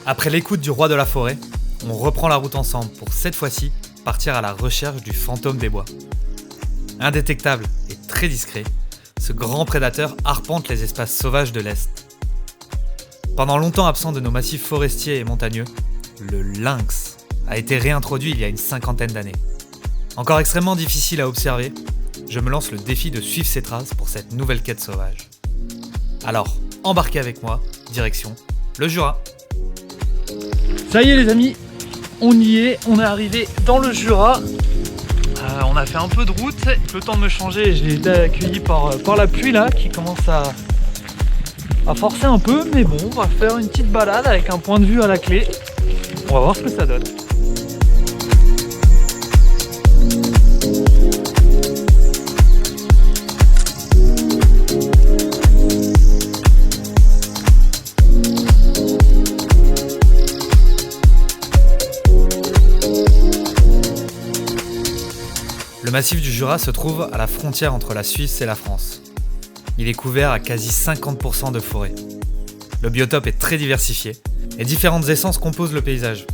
Après l'écoute du roi de la forêt, on reprend la route ensemble pour cette fois-ci partir à la recherche du fantôme des bois. Indétectable et très discret, ce grand prédateur arpente les espaces sauvages de l'Est. Pendant longtemps absent de nos massifs forestiers et montagneux, le lynx a été réintroduit il y a une 50aine d'années. Encore extrêmement difficile à observer, je me lance le défi de suivre ses traces pour cette nouvelle quête sauvage. Alors, embarquez avec moi, direction le Jura. Ça y est les amis, on y est, on est arrivé dans le Jura. On a fait un peu de route, le temps de me changer, j'ai été accueilli par la pluie là qui commence à forcer un peu, mais bon, on va faire une petite balade avec un point de vue à la clé. On va voir ce que ça donne. Le massif du Jura se trouve à la frontière entre la Suisse et la France. Il est couvert à quasi 50% de forêt. Le biotope est très diversifié et différentes essences composent le paysage.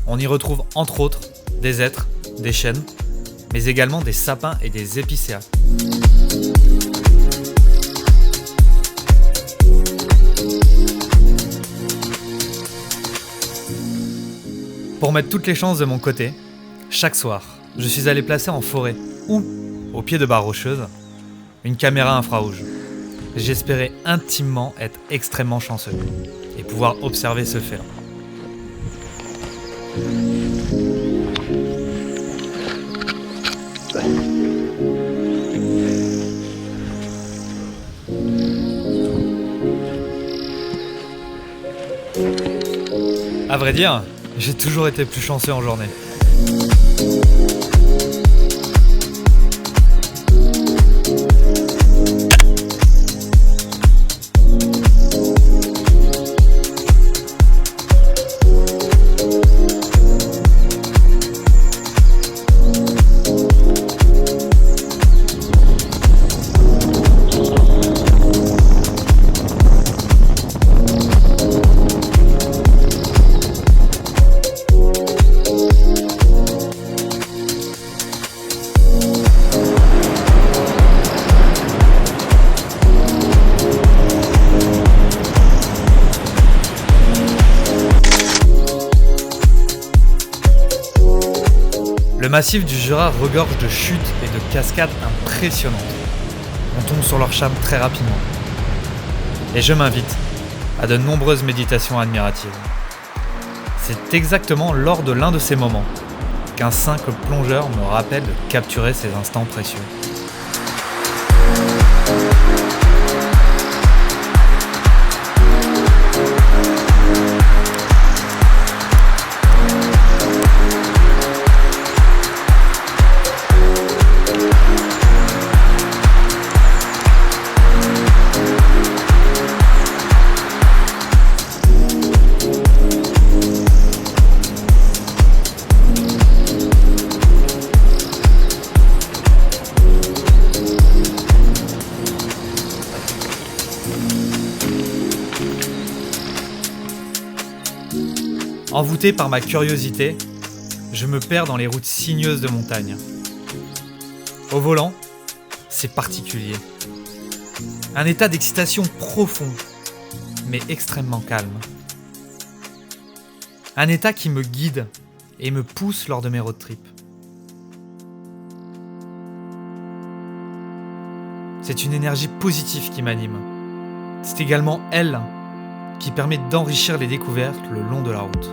On y retrouve entre autres des hêtres, des chênes, mais également des sapins et des épicéas. Pour mettre toutes les chances de mon côté, chaque soir, je suis allé placer en forêt ou au pied de barres rocheuses une caméra infrarouge. J'espérais intimement être extrêmement chanceux et pouvoir observer ce fait-là. À vrai dire, j'ai toujours été plus chanceux en journée. Le massif du Jura regorge de chutes et de cascades impressionnantes. On tombe sur leur charme très rapidement. Et je m'invite à de nombreuses méditations admiratives. C'est exactement lors de l'un de ces moments qu'un simple plongeur me rappelle de capturer ces instants précieux. Envoûté par ma curiosité, je me perds dans les routes sinueuses de montagne. Au volant, c'est particulier. Un état d'excitation profond, mais extrêmement calme. Un état qui me guide et me pousse lors de mes road trips. C'est une énergie positive qui m'anime. C'est également elle qui permet d'enrichir les découvertes le long de la route.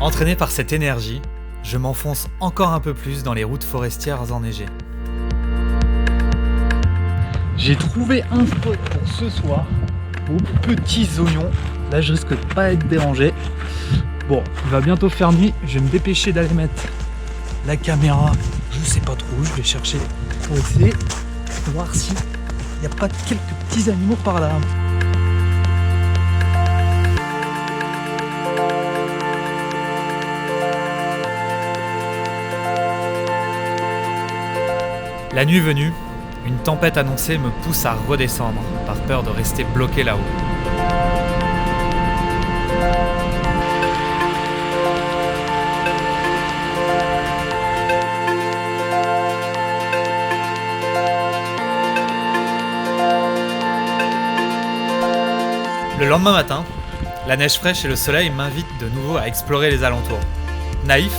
Entraîné par cette énergie, je m'enfonce encore un peu plus dans les routes forestières enneigées. J'ai trouvé un spot pour ce soir aux petits oignons. Là je risque de pas être dérangé. Bon, il va bientôt faire nuit. Je vais me dépêcher d'aller mettre la caméra. Je sais pas trop où je vais chercher pour essayer de voir s'il n'y a pas quelques petits animaux par là. La nuit venue, une tempête annoncée me pousse à redescendre, par peur de rester bloqué là-haut. Le lendemain matin, la neige fraîche et le soleil m'invitent de nouveau à explorer les alentours. Naïf,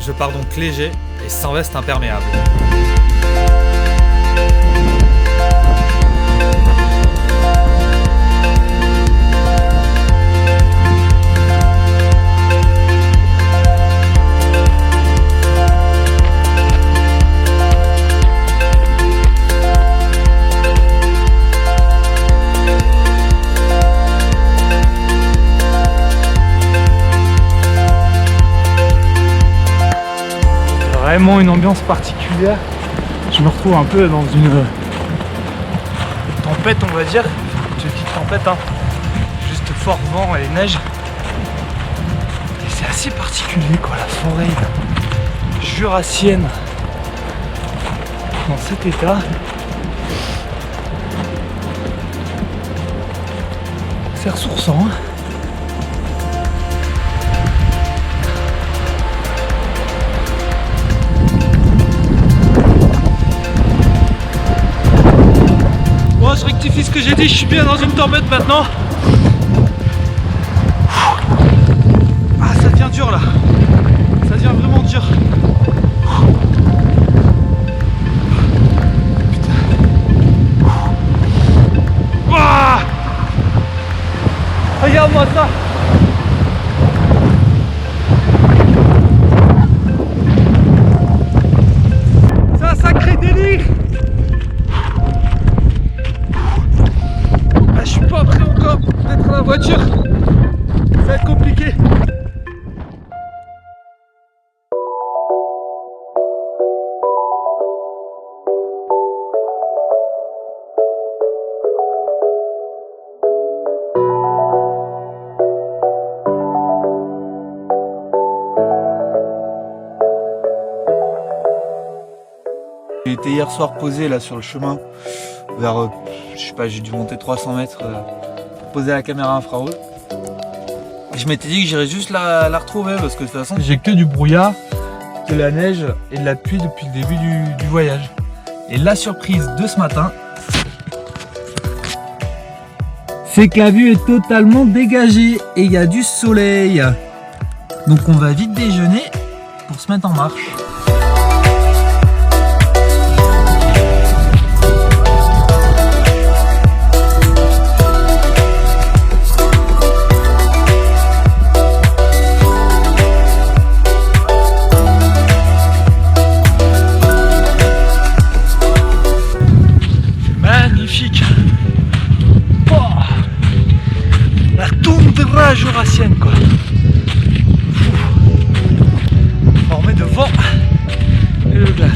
je pars donc léger et sans veste imperméable. Vraiment une ambiance particulière. Je me retrouve un peu dans une tempête, on va dire. Une petite tempête, hein. Juste fort vent et neige. Et c'est assez particulier quoi, la forêt jurassienne dans cet état. C'est ressourçant, hein. Bon, je rectifie ce que j'ai dit, je suis bien dans une tempête maintenant. Ah, ça devient dur là. Ça devient vraiment dur. Putain. Ouah, regarde-moi ça. C'est un sacré délire. Je suis pas prêt encore d'être à la voiture, ça va être compliqué. J'ai été hier soir posé là sur le chemin vers, je sais pas, j'ai dû monter 300 mètres pour poser la caméra infrarouge. Et je m'étais dit que j'irais juste la retrouver parce que de toute façon J'ai que du brouillard, de la neige et de la pluie depuis le début du voyage. Et la surprise de ce matin, c'est que la vue est totalement dégagée et il y a du soleil. Donc on va vite déjeuner pour se mettre en marche. Magnifique. Oh, la toundra jurassienne quoi. Formée de vent et de glace.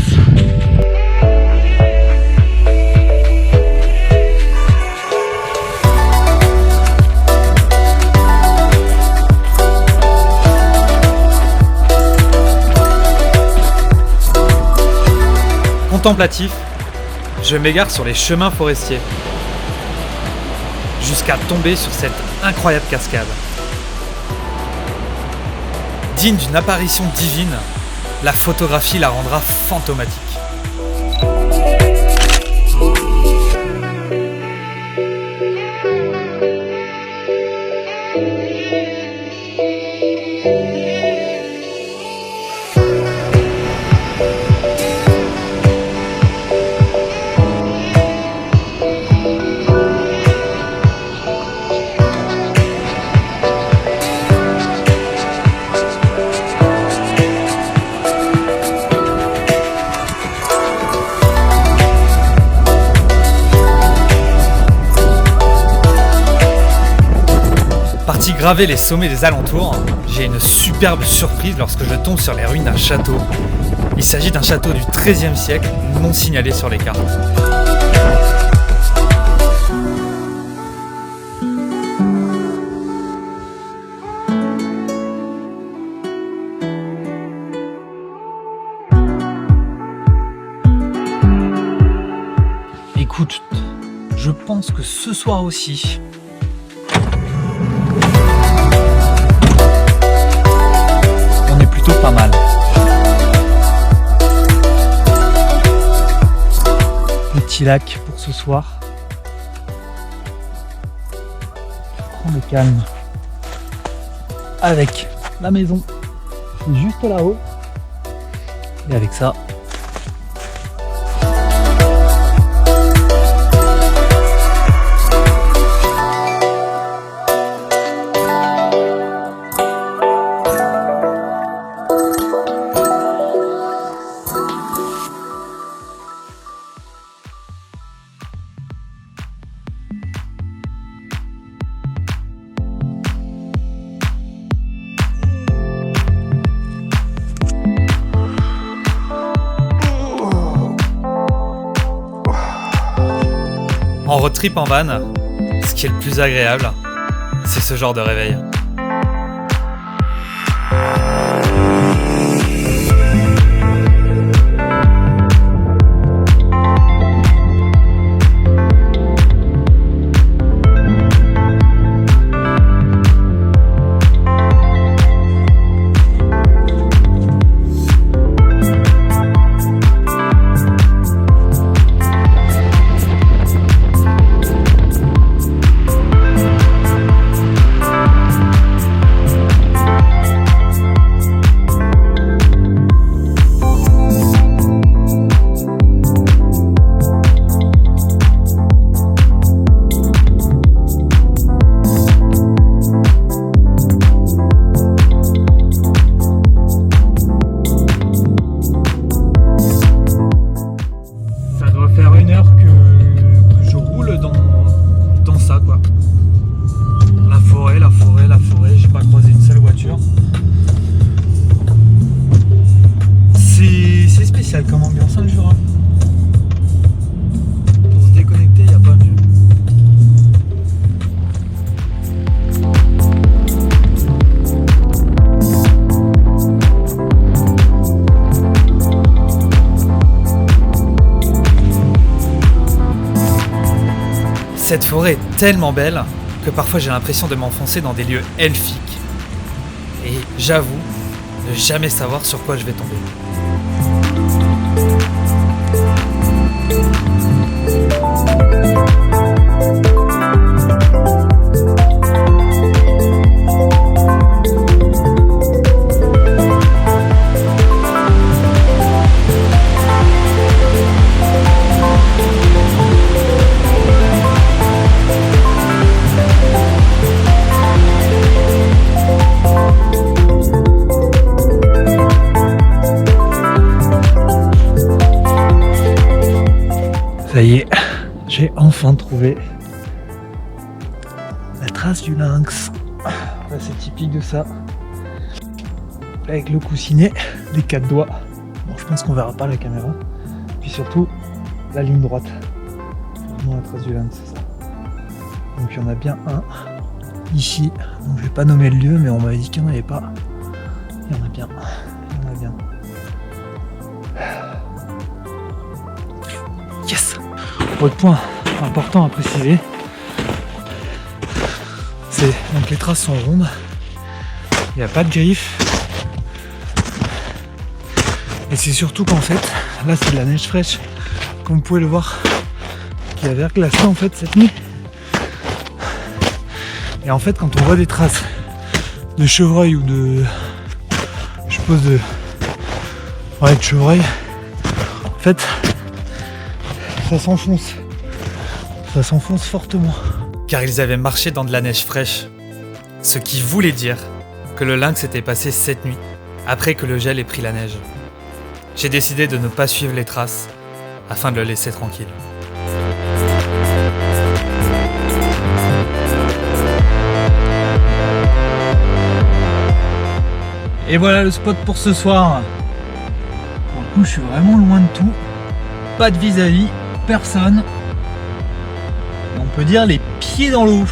Contemplatif, je m'égare sur les chemins forestiers, jusqu'à tomber sur cette incroyable cascade. Digne d'une apparition divine, la photographie la rendra fantomatique. graver les sommets des alentours, j'ai une superbe surprise lorsque je tombe sur les ruines d'un château. Il s'agit d'un château du XIIIe siècle, non signalé sur les cartes. Écoute, je pense que ce soir aussi, on est plutôt pas mal. Petit lac pour ce soir. Prends le calme. Avec la maison, c'est juste là-haut. Et avec ça, En road trip en van, ce qui est le plus agréable, c'est ce genre de réveil. Comme ambiance un Jura. Pour se déconnecter, il n'y a pas mieux. Cette forêt est tellement belle que parfois j'ai l'impression de m'enfoncer dans des lieux elfiques. Et j'avoue ne jamais savoir sur quoi je vais tomber. Ça y est, j'ai enfin trouvé la trace du lynx. Là, c'est typique de ça. Avec le coussinet, les 4 doigts. Bon, je pense qu'on verra pas la caméra. Puis surtout, la ligne droite. Vraiment la trace du lynx, c'est ça. Donc il y en a bien un ici. Donc je vais pas nommer le lieu, mais on m'avait dit qu'il n'y en avait pas. Il y en a bien. Il y en a bien. Yes! Autre point important à préciser, c'est donc les traces sont rondes, il n'y a pas de griffes, et c'est surtout qu'en fait, là c'est de la neige fraîche, comme vous pouvez le voir, qui a verglacé en fait cette nuit. Et en fait, quand on voit des traces de chevreuil ou de, je suppose de chevreuil, en fait, ça s'enfonce fortement. Car ils avaient marché dans de la neige fraîche. Ce qui voulait dire que le lynx était passé cette nuit, après que le gel ait pris la neige. J'ai décidé de ne pas suivre les traces, afin de le laisser tranquille. Et voilà le spot pour ce soir. Pour le coup, je suis vraiment loin de tout. Pas de vis-à-vis, personne. On peut dire les pieds dans l'eau.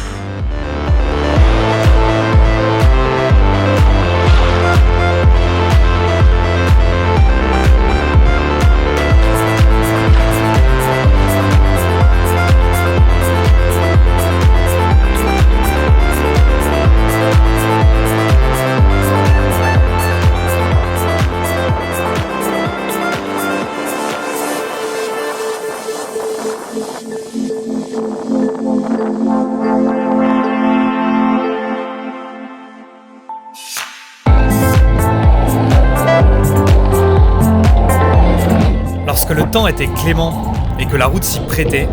Lorsque le temps était clément et que la route s'y prêtait,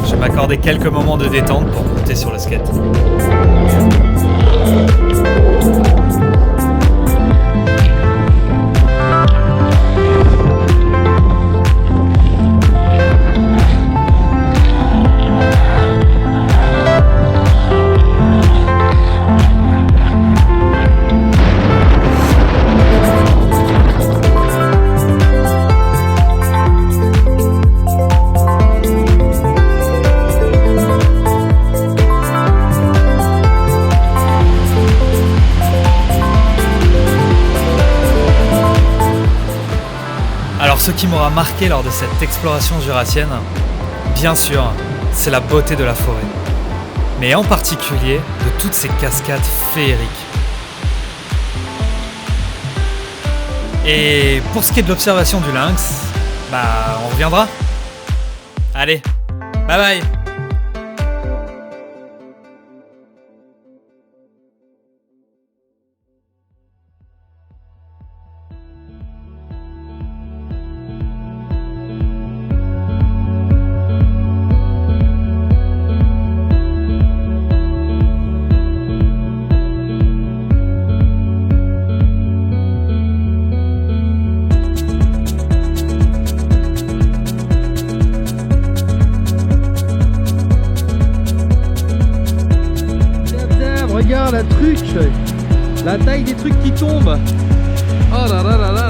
je m'accordais quelques moments de détente pour monter sur le skate. Alors ce qui m'aura marqué lors de cette exploration jurassienne, bien sûr, c'est la beauté de la forêt, mais en particulier de toutes ces cascades féeriques. Et pour ce qui est de l'observation du lynx, on reviendra. Allez, bye bye. Regarde la truc, la taille des trucs qui tombent. Oh là là là là.